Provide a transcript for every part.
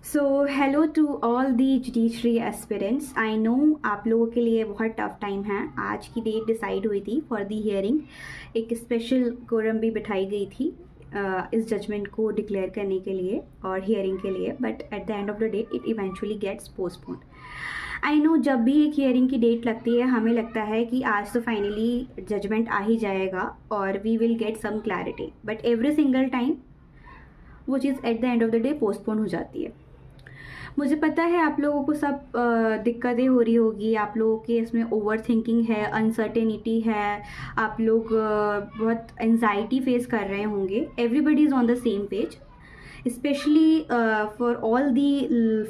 So hello to all the judiciary aspirants. I know आप लोगों के लिए बहुत टफ टाइम है। आज की डेट डिसाइड हुई थी फॉर दी हियरिंग। एक स्पेशल कोरम भी बिठाई गई थी इस जजमेंट को डिक्लेयर करने के लिए और हियरिंग के लिए, but at the end of the day it eventually gets postponed. I know जब भी एक हियरिंग की डेट लगती है हमें लगता है कि आज तो फाइनली जजमेंट आ ही जाएगा और we will get some clarity, but every single time वो चीज़ at the end of the day postpone हो जाती है। मुझे पता है आप लोगों को सब दिक्कतें हो रही होगी, आप लोगों के इसमें ओवर थिंकिंग है, अनसर्टेनिटी है, आप लोग बहुत एंजाइटी फेस कर रहे होंगे। Everybody is on the same page, especially for all the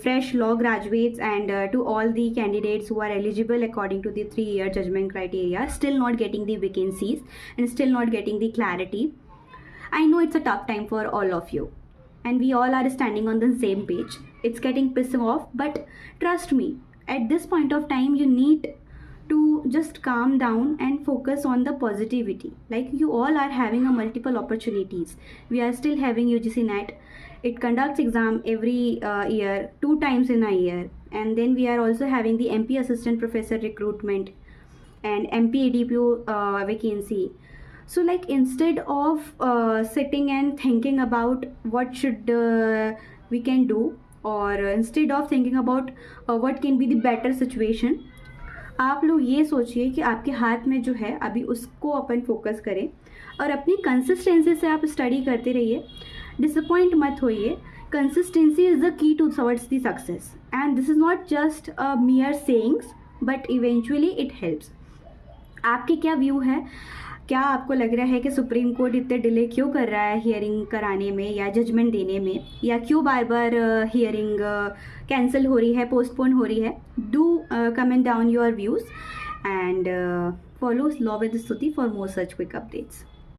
fresh law graduates and to all the candidates who are eligible according to the 3-year judgment criteria, still not getting the vacancies and still not getting the clarity. I know it's a tough time for all of you and we all are standing on the same page. It's getting pissing off, but trust me, at this point of time you need to just calm down and focus on the positivity. Like, you all are having a multiple opportunities. We are still having UGC NET. It conducts exam every year, 2 times in a year, and then we are also having the MP assistant professor recruitment and MP ADPO vacancy. So like, instead of sitting and thinking about what should we can do, or instead of thinking about what can be the better situation, आप लोग ये सोचिए कि आपके हाथ में जो है अभी उसको अपन फोकस करें और अपनी कंसिस्टेंसी से आप स्टडी करते रहिए। डिसअपॉइंट मत होइए। Consistency is the key to towards the success and this is not just a mere sayings but eventually it helps. आपके क्या व्यू है? क्या आपको लग रहा है कि सुप्रीम कोर्ट इतने डिले क्यों कर रहा है हियरिंग कराने में या जजमेंट देने में, या क्यों बार बार हियरिंग कैंसिल हो रही है, पोस्टपोन हो रही है? Do comment down your views and follow law with Stuti for more such quick updates.